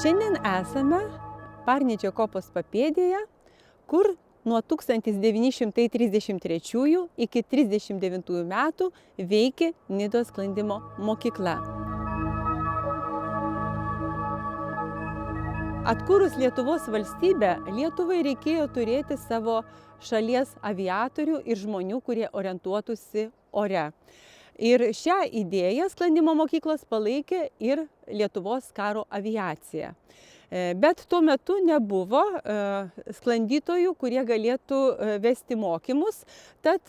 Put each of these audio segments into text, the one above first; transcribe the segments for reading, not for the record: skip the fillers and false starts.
Šiandien esame Parnidžio kopos papėdėje, kur nuo 1933 iki 1939 metų veikė Nidos sklandymo mokykla. Atkūrus Lietuvos valstybę, Lietuvai reikėjo turėti savo šalies aviatorių ir žmonių, kurie orientuotųsi ore. Ir šią idėją sklandymo mokyklos palaikė ir Lietuvos karo aviacija. Bet tuo metu nebuvo sklandytojų, kurie galėtų vesti mokymus. Tad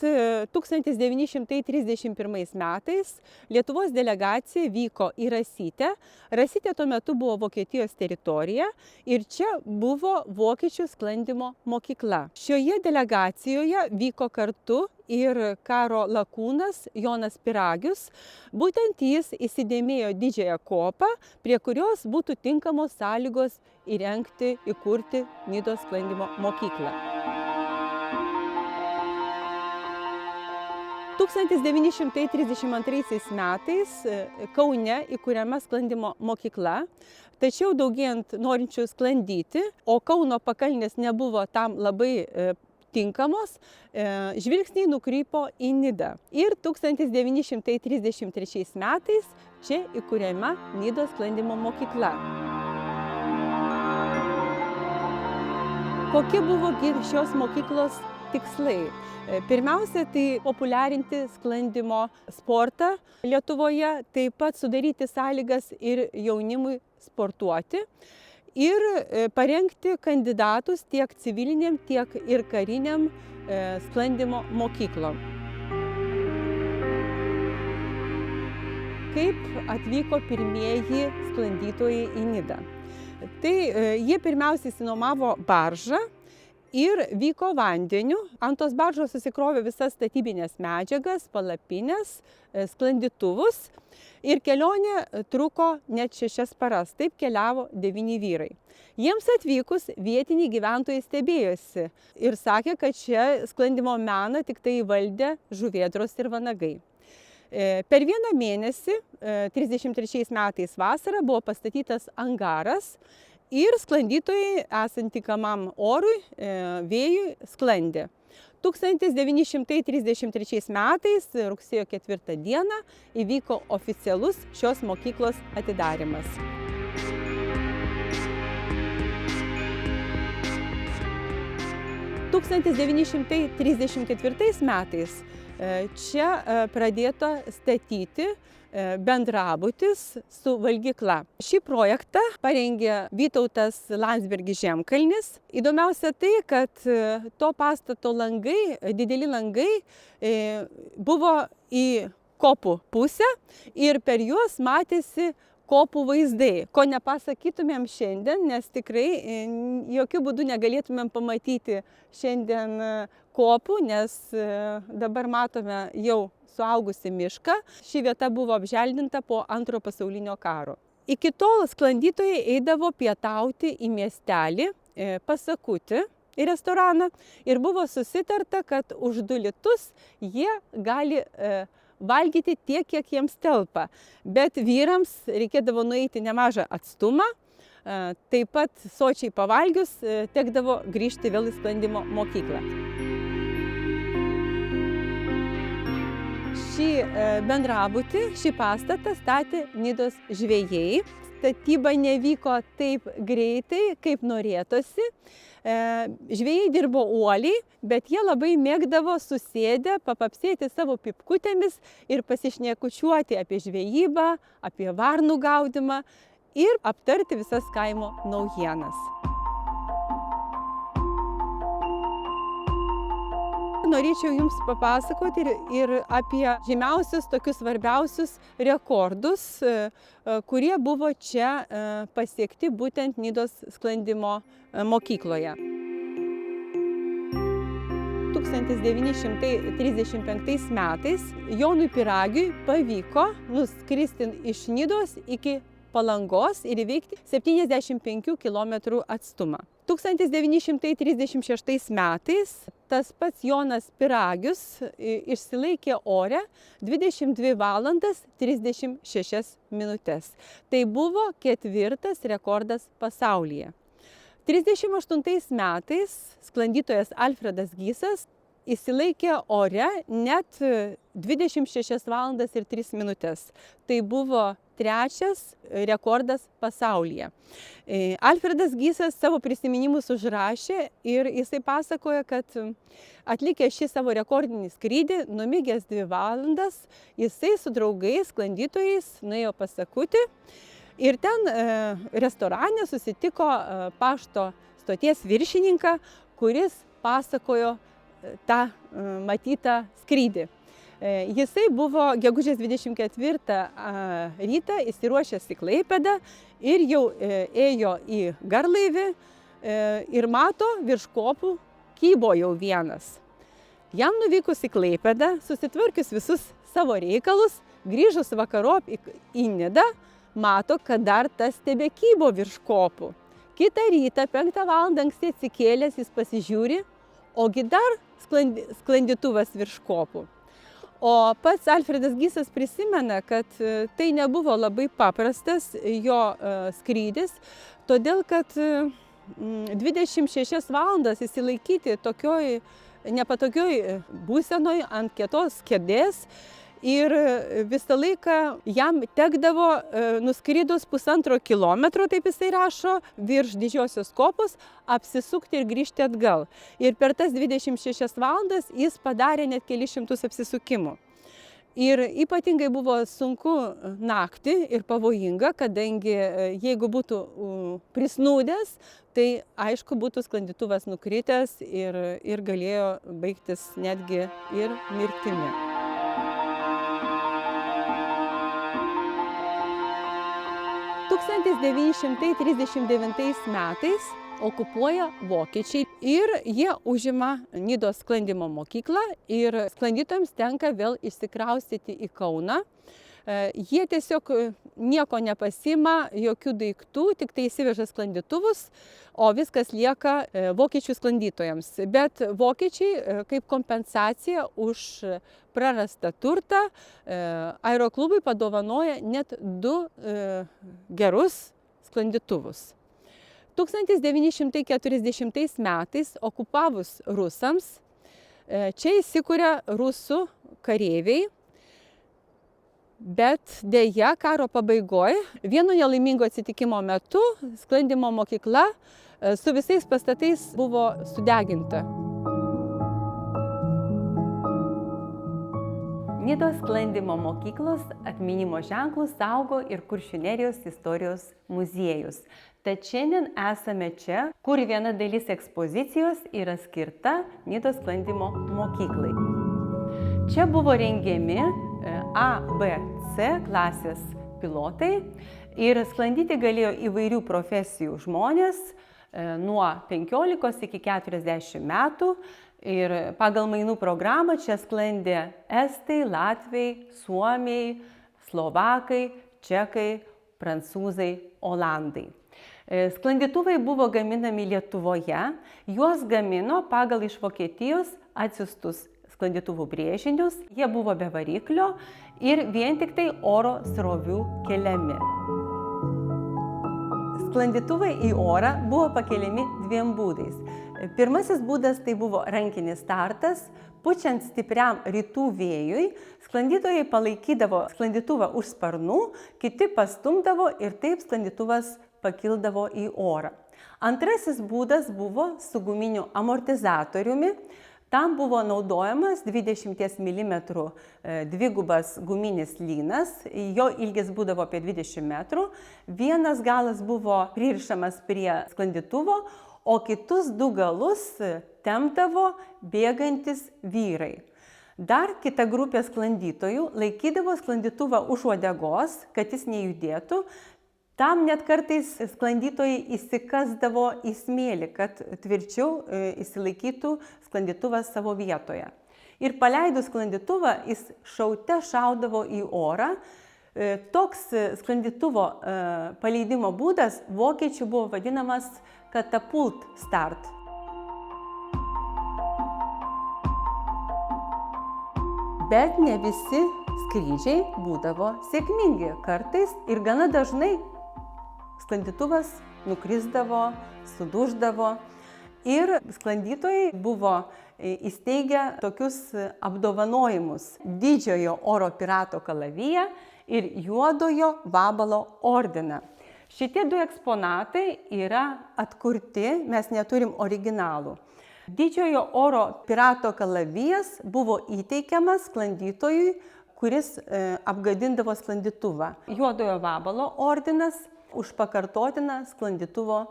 1931 metais Lietuvos delegacija vyko į Rasytę. Rasytė tuo metu buvo Vokietijos teritorija ir čia buvo vokiečių sklandymo mokykla. Šioje delegacijoje vyko kartu ir karo lakūnas Jonas Piragius. Būtent jis įsidėmėjo didžiąją kopą, prie kurios būtų tinkamos sąlygos įrengti, įkurti Nidos sklandymo mokyklą. 1932 metais Kaune įkuriama sklandymo mokykla, tačiau daugėjant norinčių sklandyti, o Kauno pakalnės nebuvo tam labai tinkamos, žvilgsniai nukrypo į Nidą. Ir 1933 metais čia įkuriama Nidos sklandymo mokykla. Kokie buvo šios mokyklos tikslai? Pirmiausia, tai populiarinti sklandymo sportą Lietuvoje, taip pat sudaryti sąlygas ir jaunimui sportuoti ir parengti kandidatus tiek civiliniam, tiek ir kariniam sklandymo mokyklom. Kaip atvyko pirmieji sklandytojai į Nidą? Tai jie pirmiausiai išsinuomavo baržą ir vyko vandeniu. Ant tos baržos susikrovė visas statybinės medžiagas, palapines, sklandytuvus. Ir kelionė truko net 6 paras. Taip keliavo 9 vyrai. Jiems atvykus vietiniai gyventojai stebėjosi ir sakė, kad čia sklandymo meną tik tai valdė žuvėdros ir vanagai. Per vieną mėnesį, 1933 metais vasarą, buvo pastatytas angaras ir sklandytojai, esant tinkamam orui, vėjui, sklandė. 1933 metais, rugsėjo 4 dieną, įvyko oficialus šios mokyklos atidarymas. – 1934 metais čia pradėta statyti bendrabutis su valgykla. Šį projektą parengė Vytautas Landsbergis Žemkalnis. Įdomiausia tai, kad to pastato langai, dideli langai, buvo į kopų pusę ir per juos matėsi kopų vaizdai, ko nepasakytumėm šiandien, nes tikrai jokių būdų negalėtumėm pamatyti šiandien kopų, nes dabar matome jau suaugusi mišką. Ši vieta buvo apželdinta po Antrojo pasaulinio karo. Iki tol sklandytojai eidavo pietauti į miestelį Pasakutį, į restoraną, ir buvo susitarta, kad už 2 litus jie gali valgyti tiek, kiek jiems telpa. Bet vyrams reikėdavo nueiti nemažą atstumą, taip pat sočiai pavalgius tekdavo grįžti vėl į sklandymo mokyklą. Šį bendrabutį, šį pastatą statė Nidos žvejai. Statyba nevyko taip greitai, kaip norėtųsi. Žvejai dirbo uoliai, bet jie labai mėgdavo susėdę, papapsėti savo pipkutėmis ir pasišnekučiuoti apie žvejybą, apie varnų gaudymą ir aptarti visas kaimo naujienas. Norėčiau Jums papasakoti ir apie žymiausius, tokius svarbiausius rekordus, kurie buvo čia pasiekti būtent Nidos sklandymo mokykloje. 1935 metais Jonui Piragiui pavyko nuskristi iš Nidos iki Palangos ir įveikti 75 km atstumą. 1936 metais tas pats Jonas Piragius išsilaikė ore 22 valandas 36 minutes. Tai buvo 4. rekordas pasaulyje. 1938 metais sklandytojas Alfredas Gysas išsilaikė ore net 26 valandas ir 3 minutes. Tai buvo 3. rekordas pasaulyje. Alfredas Gysas savo prisiminimus užrašė ir jisai pasakoja, kad atlikęs šį savo rekordinį skrydį, numigęs 2 valandas, jisai su draugais, sklandytojais nuėjo pasakutį ir ten restorane susitiko pašto stoties viršininką, kuris pasakojo tą matytą skrydį. Jisai buvo gegužės 24 rytą įsiruošęs į Klaipėdą ir jau ėjo į garlaivį ir mato virš kopų kybo jau vienas. Jam nuvykus į Klaipėdą, susitvarkius visus savo reikalus, grįžus vakarop į Nidą, mato, kad dar tas tebekybo virš kopų. Kitą rytą, 5 valandą anksti atsikėlęs, jis pasižiūri, ogi dar sklandytuvas virš kopų. O pats Alfredas Gysas prisimena, kad tai nebuvo labai paprastas jo skrydis, todėl kad 26 valandas įsilaikyti tokioj nepatogioj būsenoj ant kietos kėdės ir visą laiką jam tekdavo nuskridus 1,5 kilometro, taip jisai rašo, virš didžiosios kopos, apsisukti ir grįžti atgal. Ir per tas 26 valandas jis padarė net kelis šimtus apsisukimų. Ir ypatingai buvo sunku naktį ir pavojinga, kadangi jeigu būtų prisnūdęs, tai aišku būtų sklandytuvas nukritęs ir galėjo baigtis netgi ir mirtimi. 1939 metais okupuoja vokiečiai ir jie užima Nidos sklandymo mokyklą ir sklandytojams tenka vėl išsikraustyti į Kauną. Jie tiesiog nieko nepasima, jokių daiktų, tik tai įsiveža sklandytuvus, o viskas lieka vokiečių sklandytojams. Bet vokiečiai kaip kompensacija už prarastą turtą aeroklubui padovanoja net 2 gerus sklandytuvus. 1940 metais okupavus rusams čia įsikuria rusų kareiviai. Bet deja, karo pabaigoje, vieno nelaimingo atsitikimo metu sklandymo mokykla su visais pastatais buvo sudeginta. Nidos sklandymo mokyklos atminimo ženklus saugo ir Kuršių Nerijos istorijos muziejus. Tad šiandien esame čia, kur viena dalis ekspozicijos yra skirta Nidos sklandymo mokyklai. Čia buvo rengiami A, B, C klasės pilotai ir sklandyti galėjo įvairių profesijų žmonės nuo 15 iki 40 metų ir pagal mainų programą čia sklandė estai, latviai, suomiai, slovakai, čekai, prancūzai, olandai. Sklandytuvai buvo gaminami Lietuvoje, juos gamino pagal iš Vokietijos atsiųstus sklandytuvų brėžinius, jie buvo be variklio ir vien tik tai oro srovių keliami. Sklandytuvai į orą buvo pakeliami 2 būdais. Pirmasis būdas tai buvo rankinis startas. Pučiant stipriam rytų vėjui, sklandytojai palaikydavo sklandytuvą už sparnų, kiti pastumdavo ir taip sklandytuvas pakildavo į orą. Antrasis būdas buvo su guminiu amortizatoriumi. Tam buvo naudojamas 20 mm dvigubas guminis lynas, jo ilgis būdavo apie 20 metrų. Vienas galas buvo pririšamas prie sklandytuvo, o kitus 2 galus tempdavo bėgantis vyrai. Dar kita grupė sklandytojų laikydavo sklandytuvą už uodegos, kad jis nejudėtų. Tam net kartais sklandytojai įsikasdavo į smėlį, kad tvirčiau įsilaikytų sklandytuvas savo vietoje. Ir paleidus sklandytuvą, jis šaute šaudavo į orą, Toks sklandytuvo paleidimo būdas vokiečių buvo vadinamas catapult start. Bet ne visi skrydžiai būdavo sėkmingi. Kartais ir gana dažnai sklandytuvas nukrisdavo, suduždavo. Ir sklandytojai buvo įsteigę tokius apdovanojimus – Didžiojo oro pirato kalaviją ir Juodojo vabalo ordiną. Šitie du eksponatai yra atkurti, mes neturim originalų. Didžiojo oro pirato kalavijas buvo įteikiamas sklandytojui, kuris apgadindavo sklandytuvą. Juodojo vabalo ordinas už pakartotiną sklandytuvo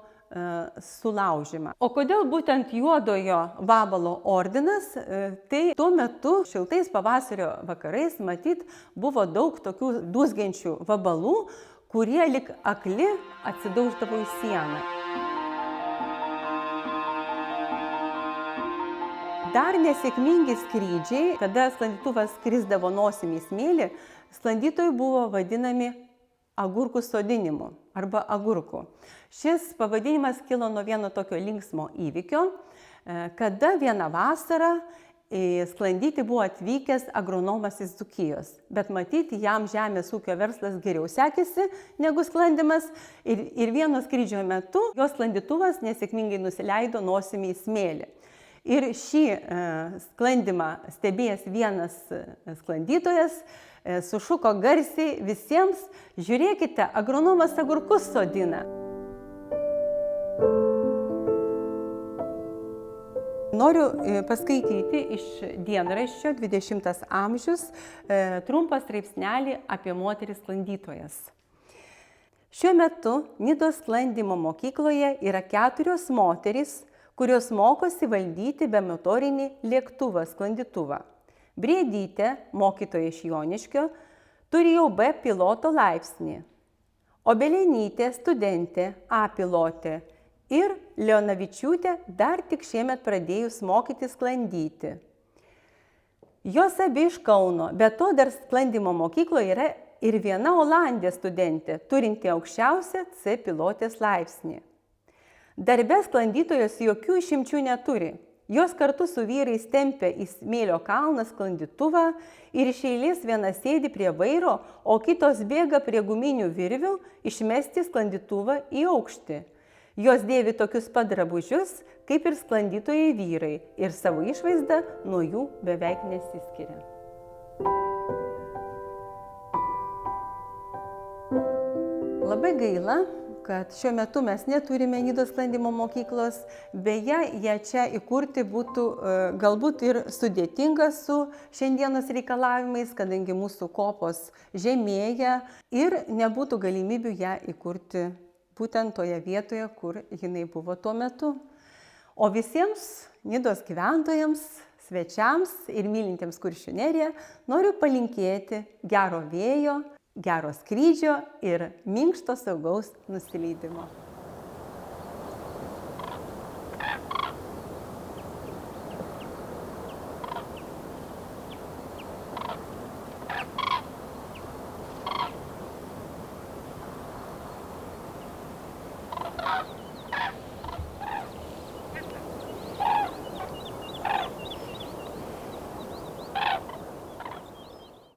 sulaužymą. O kodėl būtent Juodojo vabalo ordinas? Tai tuo metu šiltais pavasario vakarais matyt buvo daug tokių dūzgiančių vabalų, kurie lyg akli atsidauždavo į sieną. Dar nesėkmingi skrydžiai, kada sklandytuvas krisdavo nosimi į smėlį, sklandytojai buvo vadinami agurkų sodinimu arba agurkų. Šis pavadinimas kilo nuo vieno tokio linksmo įvykio, kada vieną vasarą sklandyti buvo atvykęs agronomas iš Dzūkijos. Bet matyti, jam žemės ūkio verslas geriau sekėsi negu sklandymas ir vieno skrydžio metu jo sklandytuvas nesėkmingai nusileido nosimi į smėlį. Ir šį sklandymą stebėjęs vienas sklandytojas sušuko garsiai visiems: žiūrėkite, agronomas agurkus sodina. Noriu paskaityti iš dienraščio 20 amžius trumpą straipsnelį apie moteris sklandytojas. Šiuo metu Nidos sklandymo mokykloje yra 4 moterys, kurios mokosi valdyti bemotorinį lėktuvą sklandytuvą. Briedytė, mokytoja iš Joniškio, turi jau B piloto laipsnį. Obelenytė, studentė, A pilotė ir Leonavičiūtė dar tik šiemet pradėjus mokyti sklandyti. Jos abi iš Kauno, bet to dar sklandymo mokykloje yra ir viena Olandė studentė, turinti aukščiausią C pilotės laipsnį. Darbe sklandytojos jokių išimčių neturi. Jos kartu su vyrais tempia į smėlio kalną sklandytuvą ir iš eilės viena sėdi prie vairo, o kitos bėga prie guminių virvių išmesti sklandytuvą į aukštį. Jos dėvi tokius pat drabužius, kaip ir sklandytojai vyrai, ir savo išvaizda nuo jų beveik nesiskiria. Labai gaila, kad šiuo metu mes neturime Nidos sklandymo mokyklos, beje, ją čia įkurti būtų galbūt ir sudėtinga su šiandienos reikalavimais, kadangi mūsų kopos žemėja ir nebūtų galimybių ją įkurti būtent toje vietoje, kur jinai buvo tuo metu. O visiems Nidos gyventojams, svečiams ir mylintiems Kuršių neriją noriu palinkėti gero vėjo, gero skrydžio ir minkšto saugaus nusileidimo.